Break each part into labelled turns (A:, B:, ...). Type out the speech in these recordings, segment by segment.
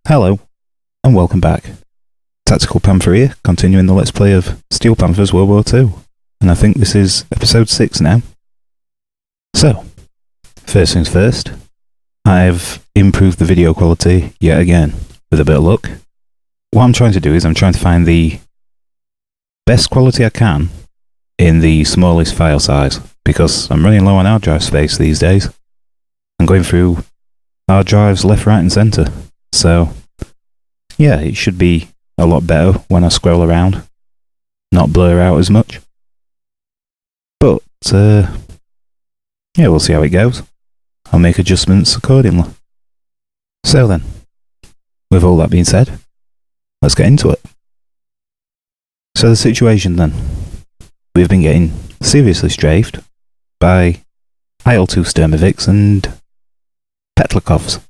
A: Hello, and welcome back. Tactical Panther here, continuing the Let's Play of Steel Panthers World War 2. And I think this is episode 6 now. So, first things first, I've improved the video quality yet again, with a bit of luck. What I'm trying to do is I'm trying to find the best quality I can in the smallest file size, because I'm running low on hard drive space these days. I'm going through hard drives left, right and centre. So, yeah, it should be a lot better when I scroll around, not blur out as much. But, yeah, we'll see how it goes. I'll make adjustments accordingly. So then, with all that being said, let's get into it. So the situation then. We've been getting seriously strafed by IL-2 Sturmoviks and Petlikovs,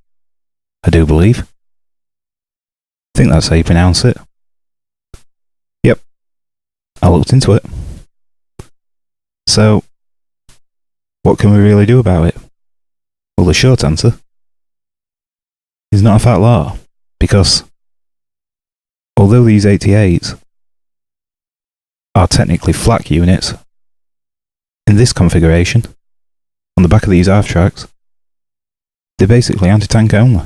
A: I do believe. I think that's how you pronounce it. Yep. I looked into it. So, what can we really do about it? Well, the short answer is not a fat lot, because although these 88s are technically flak units, in this configuration, on the back of these half tracks, they're basically anti-tank only.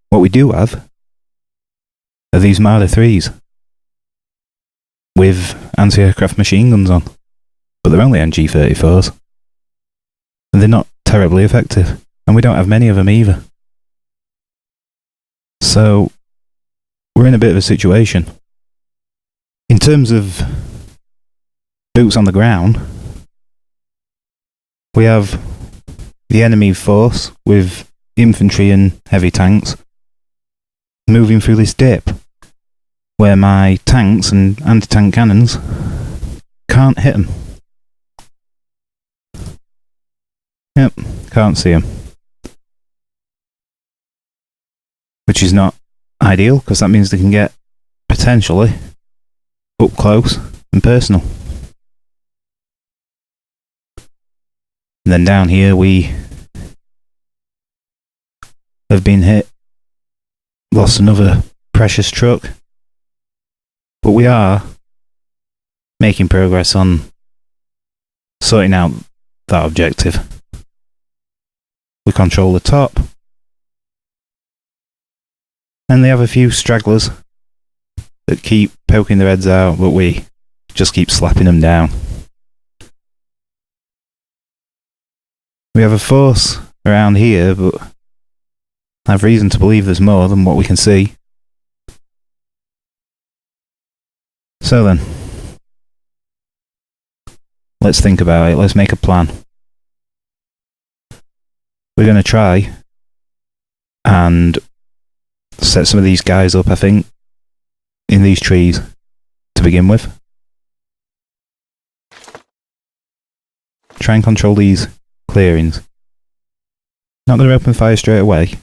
A: What we do have are these Marder 3s with anti-aircraft machine guns on, but they're only NG-34s, and they're not terribly effective, and we don't have many of them either. So, we're in a bit of a situation. In terms of boots on the ground, we have the enemy force with infantry and heavy tanks moving through this dip where my tanks and anti-tank cannons can't hit them. Yep, can't see them. Which is not ideal, because that means they can get potentially up close and personal. And then down here we have been hit, lost another precious truck, but we are making progress on sorting out that objective. We control the top, and they have a few stragglers that keep poking their heads out, but we just keep slapping them down. We have a force around here, but I have reason to believe there's more than what we can see. So then, let's think about it, let's make a plan. We're going to try and set some of these guys up, I think, in these trees to begin with. Try and control these clearings. Not going to open fire straight away.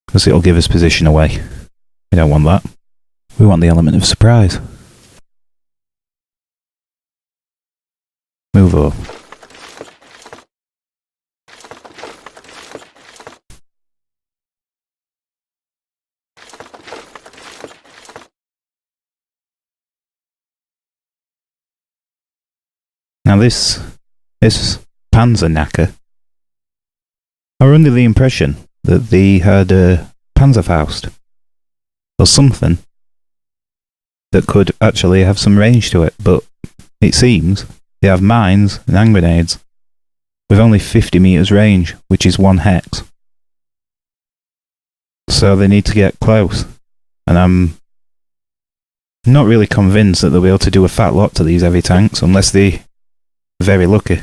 A: Because it'll give us position away. We don't want that. We want the element of surprise. Move up. Now this Panzer knacker, I were under the impression that they had a Panzerfaust, or something that could actually have some range to it, but it seems they have mines and hand grenades with only 50 meters range, which is 1 hex. So they need to get close, and I'm not really convinced that they'll be able to do a fat lot to these heavy tanks unless they're very lucky.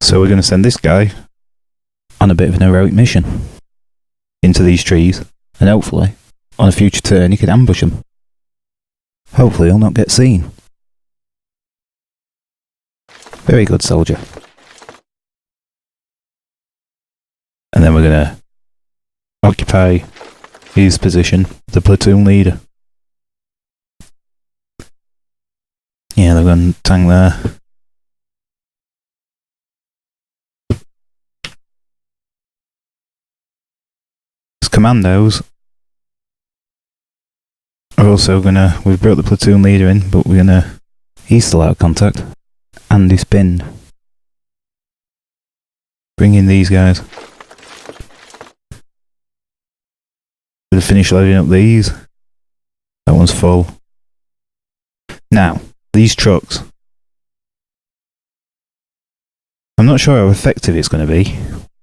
A: So we're going to send this guy on a bit of an heroic mission into these trees, and hopefully, on a future turn, he can ambush them. Hopefully he'll not get seen. Very good, soldier. And then we're going to occupy his position, the platoon leader. Yeah, they've got a tank there. As commandos are also gonna... We've brought the platoon leader in, but we're gonna... He's still out of contact. Andy Spin. Bring in these guys. Gonna finish loading up these. That one's full. Now, these trucks. I'm not sure how effective it's going to be,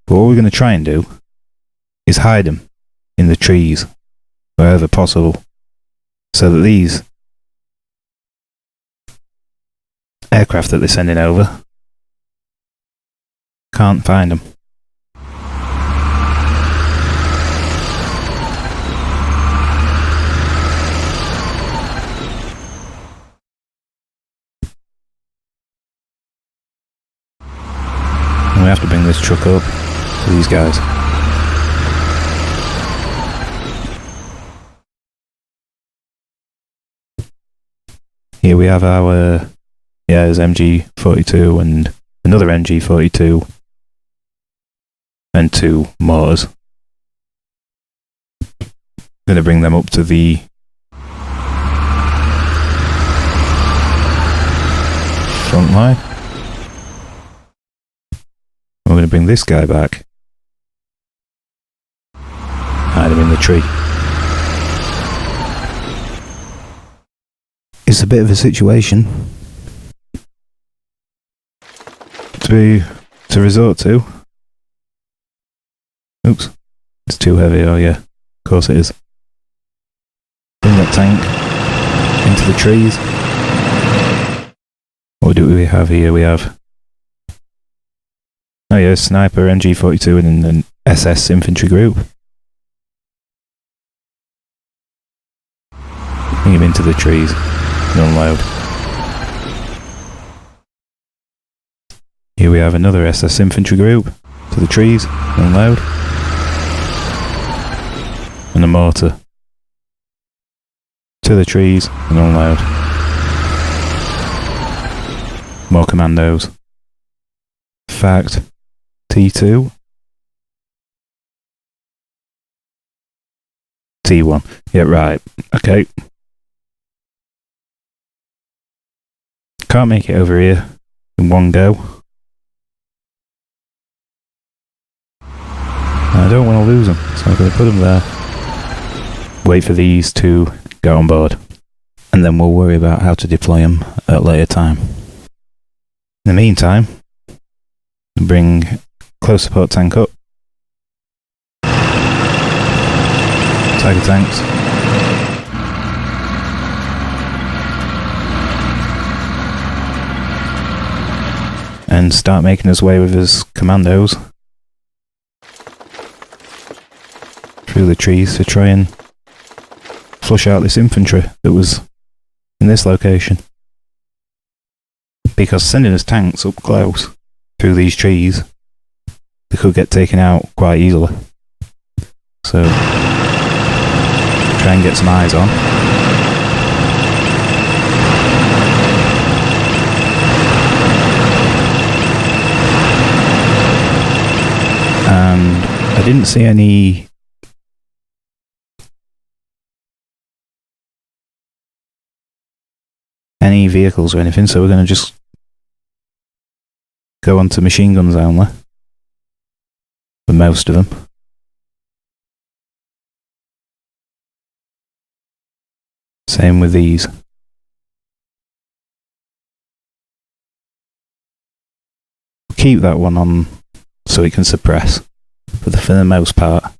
A: but what we're going to try and do is hide them in the trees wherever possible, so that these aircraft that they're sending over can't find them. And we have to bring this truck up to these guys. Here we have our, there's MG42 and another MG42 and 2 mortars. Going to bring them up to the front line. We're going to bring this guy back. Hide him in the tree. It's a bit of a situation to resort to. Oops, it's too heavy. Oh yeah, of course it is. Bring that tank into the trees. What do we have here? We have, oh yeah, sniper, MG42 and an SS infantry group. Bring him into the trees. Unload. Here we have another SS infantry group to the trees, unload, and a mortar to the trees and unload. More commandos. Fact, T2, T1. Yeah, right. Okay. Can't make it over here in one go. I don't want to lose them, so I'm going to put them there. Wait for these to go on board, and then we'll worry about how to deploy them at a later time. In the meantime, bring close support tank up. Tiger tanks. And start making his way with his commandos through the trees to try and flush out this infantry that was in this location. Because sending his tanks up close through these trees, they could get taken out quite easily. So, try and get some eyes on. And I didn't see any vehicles or anything, so we're going to just go on to machine guns only for most of them. Same with these. Keep that one on so it can suppress for the most part. In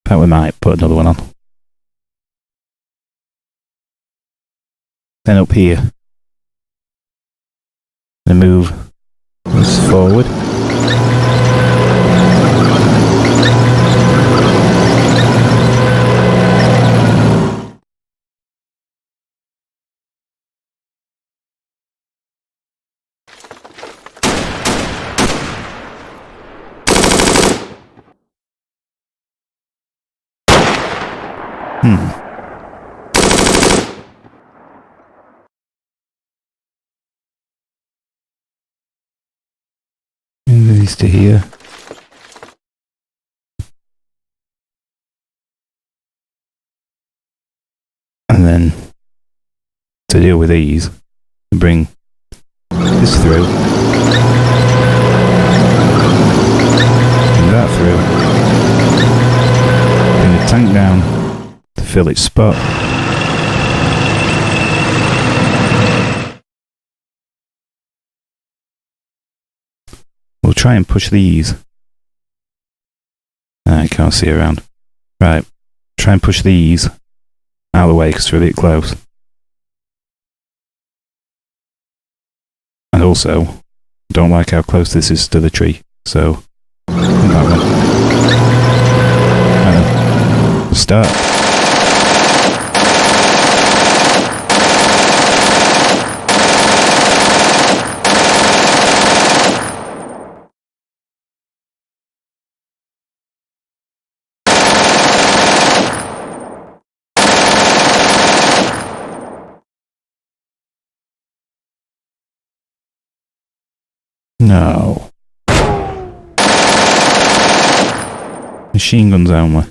A: fact, we might put another one on. Then up here, and move this forward. these to here. And then to deal with these, bring this through, bring that through, bring the tank down to fill its spot. We'll try and push these. I can't see around. Right, try and push these out of the way because they're a bit close. And also, don't like how close this is to the tree, so that one. Start. No. Machine guns only.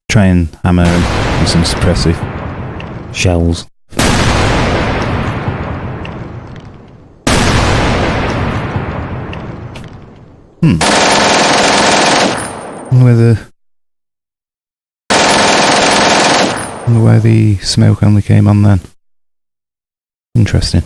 A: Try and hammer with some suppressive shells. Wonder why the smoke only came on then. Interesting.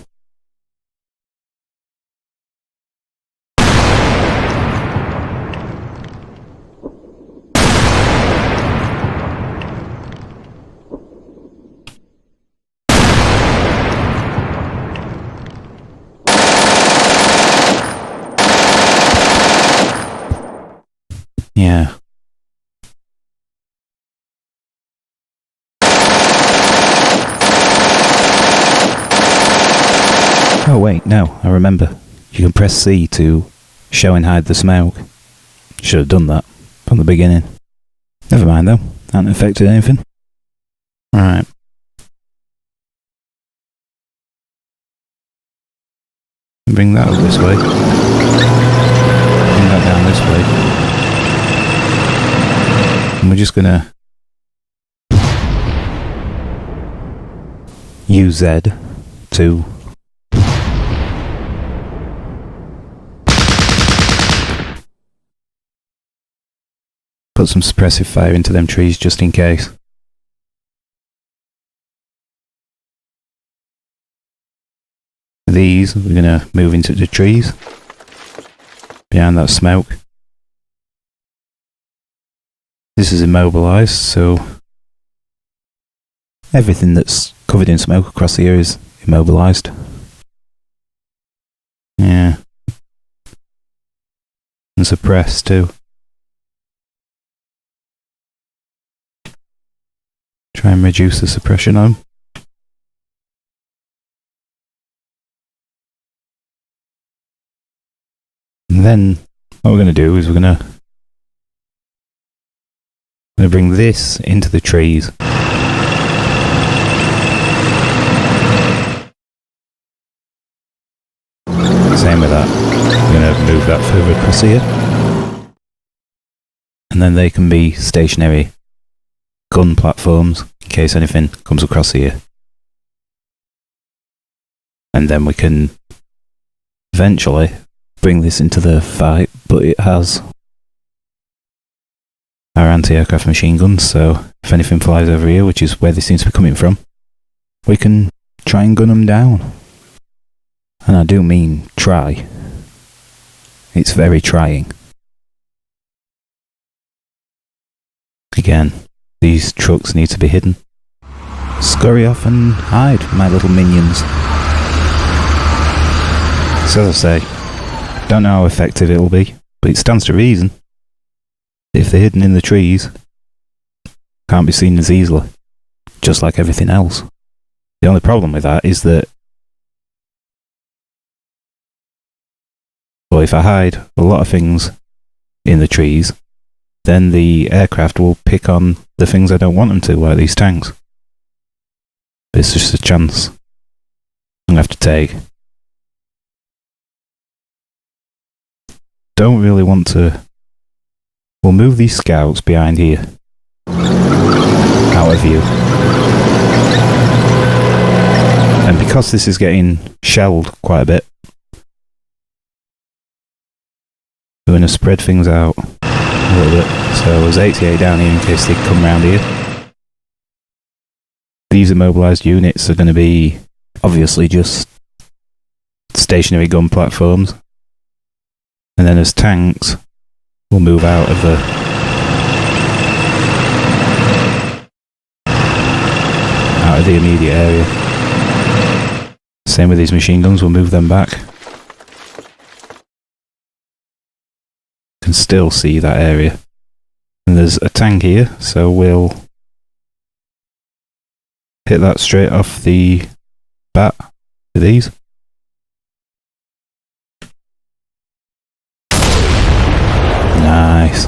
A: Yeah. Oh wait, no, I remember. You can press C to show and hide the smoke. Should have done that from the beginning. Never mind though, hasn't affected anything. Right. Bring that over this way. Bring that down this way. And we're just gonna use Z to put some suppressive fire into them trees just in case. These we're gonna move into the trees behind that smoke. This is immobilized, so everything that's covered in smoke across here is immobilized. Yeah. And suppressed too. Try and reduce the suppression on them. And then what we're going to do is we're going to bring this into the trees. Same with that. We're going to move that further across here. And then they can be stationary gun platforms in case anything comes across here. And then we can eventually bring this into the fight, but it has our anti-aircraft machine guns, so if anything flies over here, which is where this seems to be coming from, we can try and gun them down. And I do mean try. It's very trying. Again, these trucks need to be hidden. Scurry off and hide, my little minions. So as I say, don't know how effective it'll be, but it stands to reason. If they're hidden in the trees, can't be seen as easily, just like everything else. The only problem with that is that, well, if I hide a lot of things in the trees, then the aircraft will pick on the things I don't want them to, like these tanks. It's just a chance I'm going to have to take. Don't really want to... We'll move these scouts behind here. Out of view. And because this is getting shelled quite a bit, we're going to spread things out a little bit. So there's 88 down here in case they come round here. These immobilised units are going to be obviously just stationary gun platforms. And then as tanks, we'll move out of the immediate area. Same with these machine guns, we'll move them back. Can still see that area. And there's a tank here, so we'll hit that straight off the bat with these. Nice.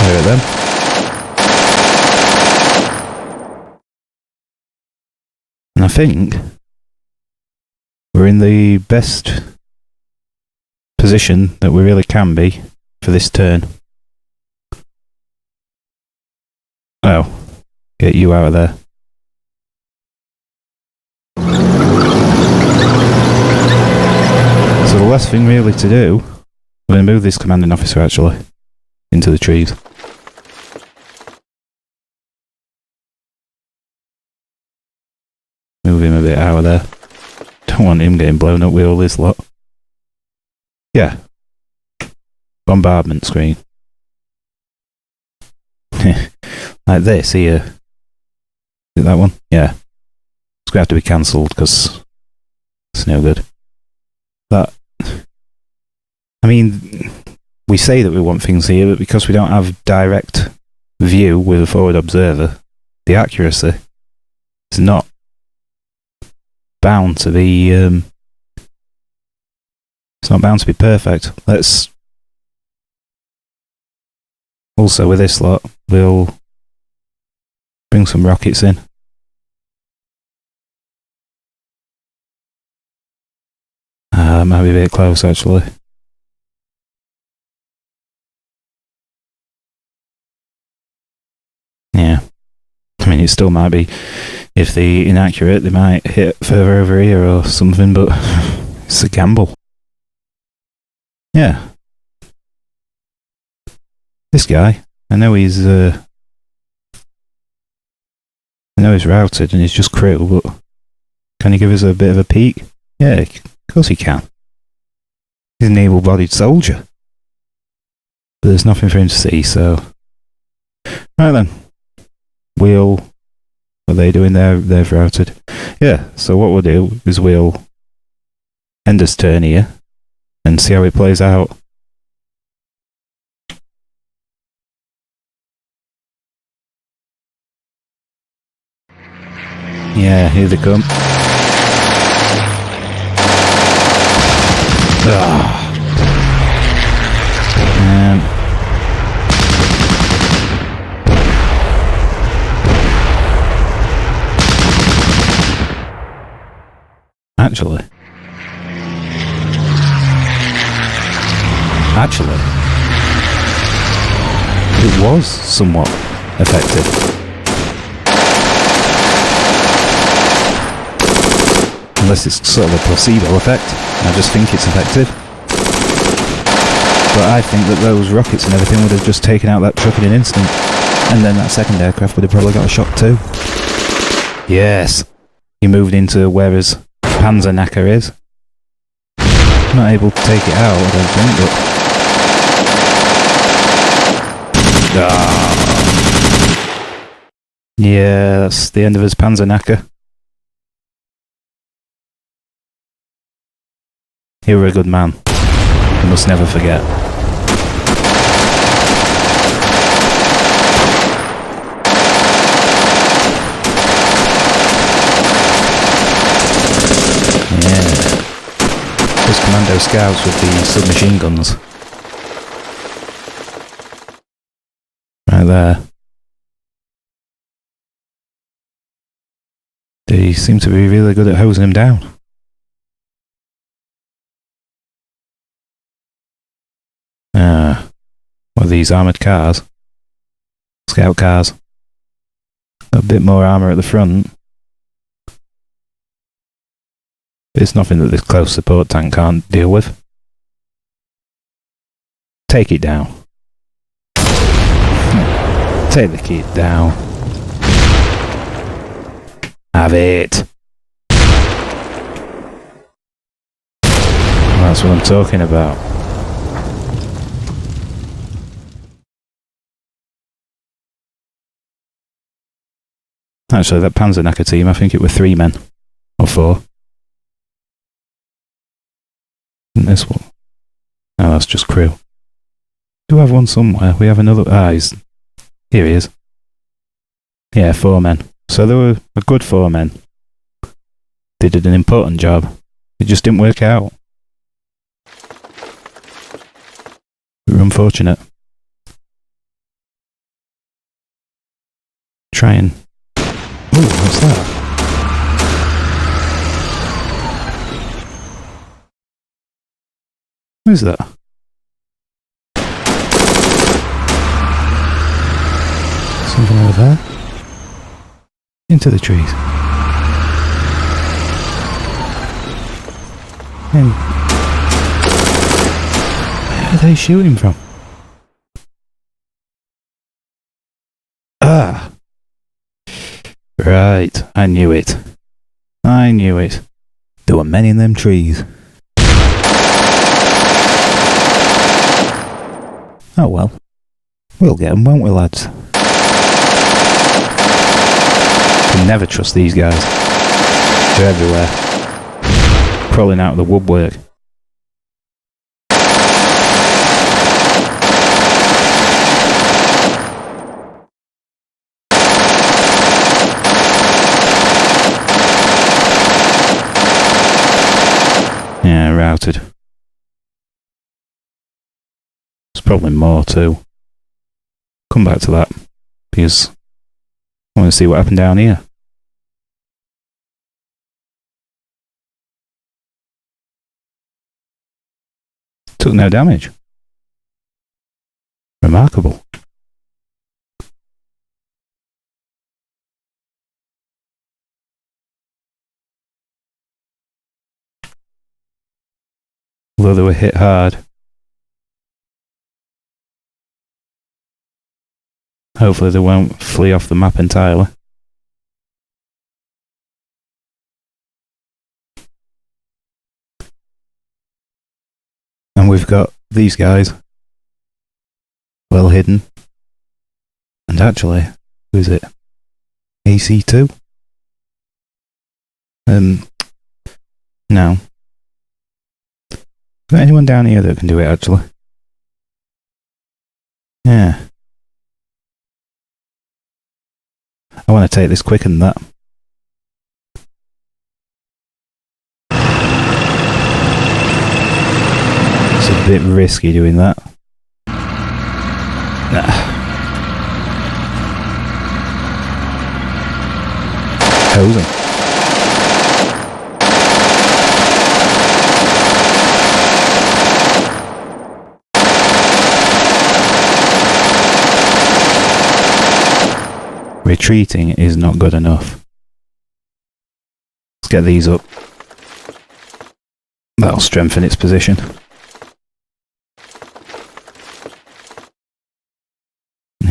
A: There it then. And I think we're in the best position that we really can be for this turn. Oh, get you out of there. So the last thing really to do, we're going to move this commanding officer actually into the trees. Move him a bit out of there. Don't want him getting blown up with all this lot. Yeah. Bombardment screen. Like this here. Is it that one? Yeah. It's going to have to be cancelled because it's no good. But, I mean, we say that we want things here, but because we don't have direct view with a forward observer, the accuracy is not bound to be it's not bound to be perfect. Let's also with this lot we'll bring some rockets in. Might be a bit close actually. Yeah, I mean it still might be, if they're inaccurate, they might hit further over here or something, but it's a gamble. Yeah. This guy, I know he's routed and he's just crew, but can he give us a bit of a peek? Yeah, of course he can. He's an able-bodied soldier. But there's nothing for him to see, so... Right then. What are they doing there? They've routed. Yeah, so what we'll do is we'll end this turn here and see how it plays out. Yeah, here they come. Actually, it was somewhat effective. Unless it's sort of a placebo effect. I just think it's effective. But I think that those rockets and everything would have just taken out that truck in an instant. And then that second aircraft would have probably got a shot too. Yes! He moved into where his Panzerknacker is. Not able to take it out, I don't think, but... Yeah, that's the end of his Panzerknacker. You were a good man. You must never forget. Yeah. Those commando scouts with the submachine guns. Right there. They seem to be really good at hosing him down. What are these armoured cars? Scout cars. A bit more armour at the front. It's nothing that this close support tank can't deal with. Take it down. Take the kid down. Have it. That's what I'm talking about. Actually, that Panzerknacker team, I think it were 3 men. Or 4. And this one. Oh, that's just crew. Do we have one somewhere? We have another. Here he is. Yeah, 4 men. So there were a good 4 men. They did an important job. It just didn't work out. We were unfortunate. Try and... Ooh, what's that? What is that? Something over there? Into the trees. And where are they shooting from? Ah! Right, I knew it. I knew it. There were many in them trees. Oh well. We'll get them, won't we, lads? Can never trust these guys. They're everywhere. Crawling out of the woodwork. Yeah, routed. There's probably more too. Come back to that, because I want to see what happened down here. Took no damage. Remarkable. Although they were hit hard. Hopefully they won't flee off the map entirely. And we've got these guys well hidden. And actually, who is it? AC2? No. Is there anyone down here that can do it actually? Yeah. I want to take this quicker than that. It's a bit risky doing that. Nah. Hosing. Retreating is not good enough. Let's get these up. That'll strengthen its position.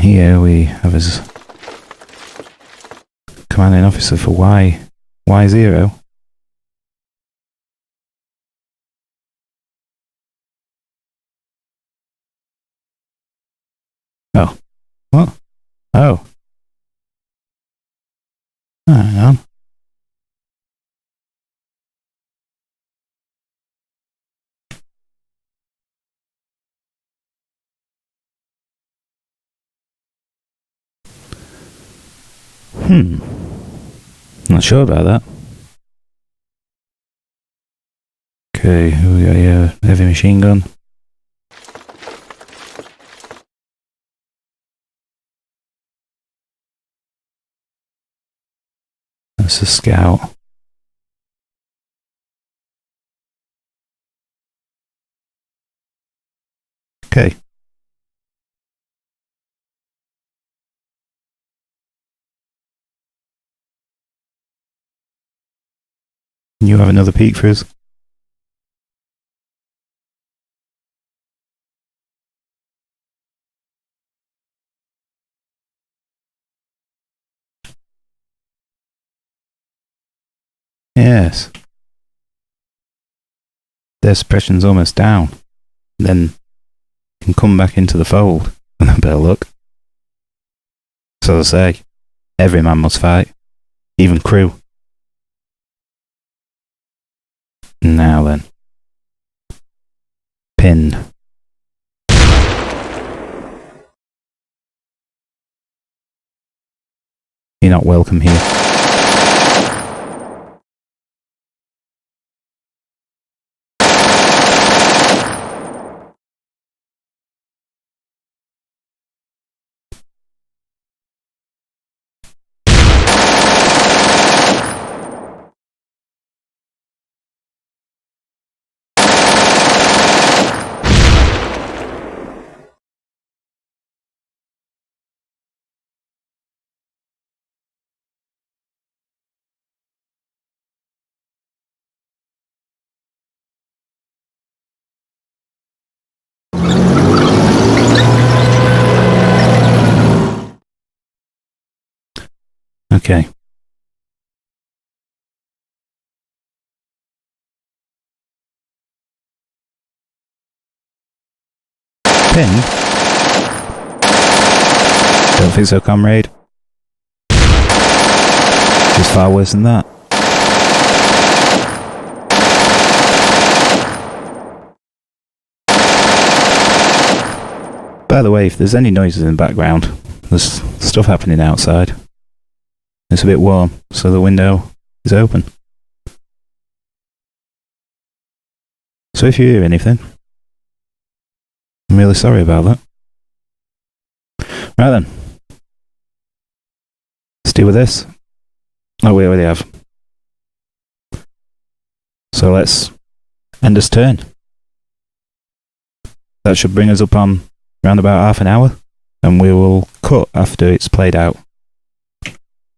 A: here we have his commanding officer for Y0. Oh. What? Oh. Oh, hang on. Not sure about that. Okay, who we got here? Heavy machine gun. That's a scout. Okay. You have another peek for us? Yes. Their suppression's almost down. Then you can come back into the fold and have a better look. So I say, every man must fight, even crew. Now then. Pin. You're not welcome here. Okay. Pin? Don't think so, comrade. It's far worse than that. By the way, if there's any noises in the background, there's stuff happening outside. It's a bit warm, so the window is open. So if you hear anything, I'm really sorry about that. Right then. Let's deal with this. Oh, we already have. So let's end this turn. That should bring us up on around about half an hour, and we will cut after it's played out,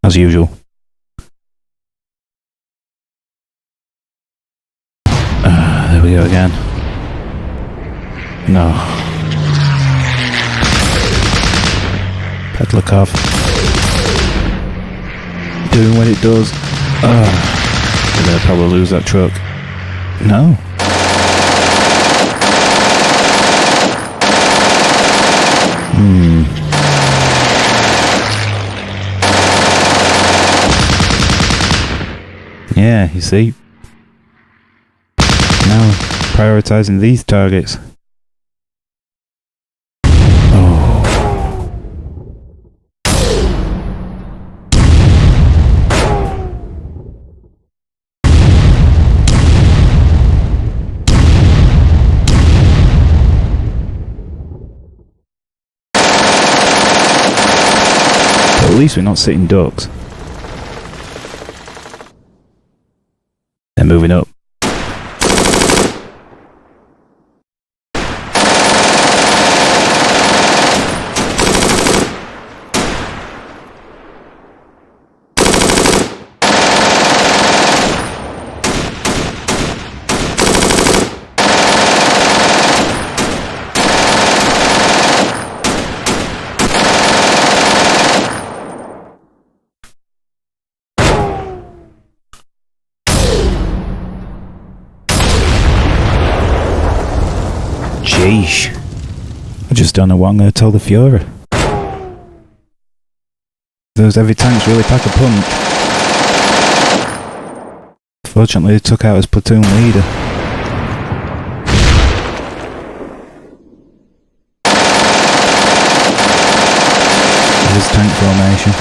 A: as usual. There we go again. No. Petlikov. Doing what it does. We're gonna probably lose that truck. No. Yeah, you see. Now prioritizing these targets. At least we're not sitting ducks. They're moving up. Sheesh. I just don't know what I'm going to tell the Fuhrer. Those heavy tanks really pack a punch. Fortunately, they took out his platoon leader. His tank formation.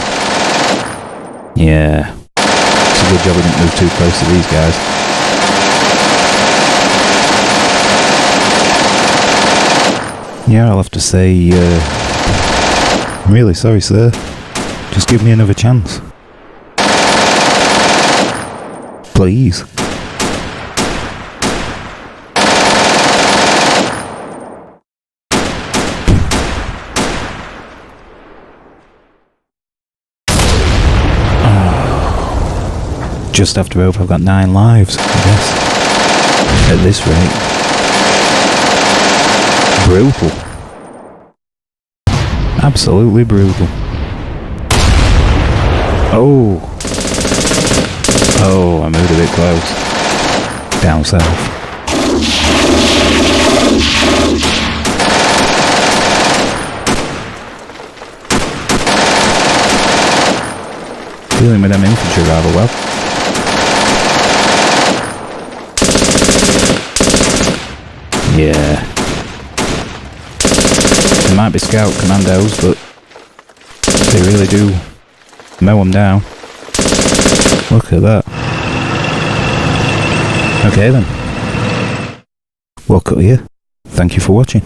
A: Yeah. It's a good job we didn't move too close to these guys. Yeah, I'll have to say, I'm really sorry, sir. Just give me another chance. Please. Just have to hope I've got 9 lives, I guess. At this rate. Brutal. Absolutely brutal. Oh. Oh, I moved a bit close. Down south. Dealing with them infantry rather well. Yeah. There might be scout commandos, but they really do mow them down. Look at that. Okay then. We'll cut here. Thank you for watching.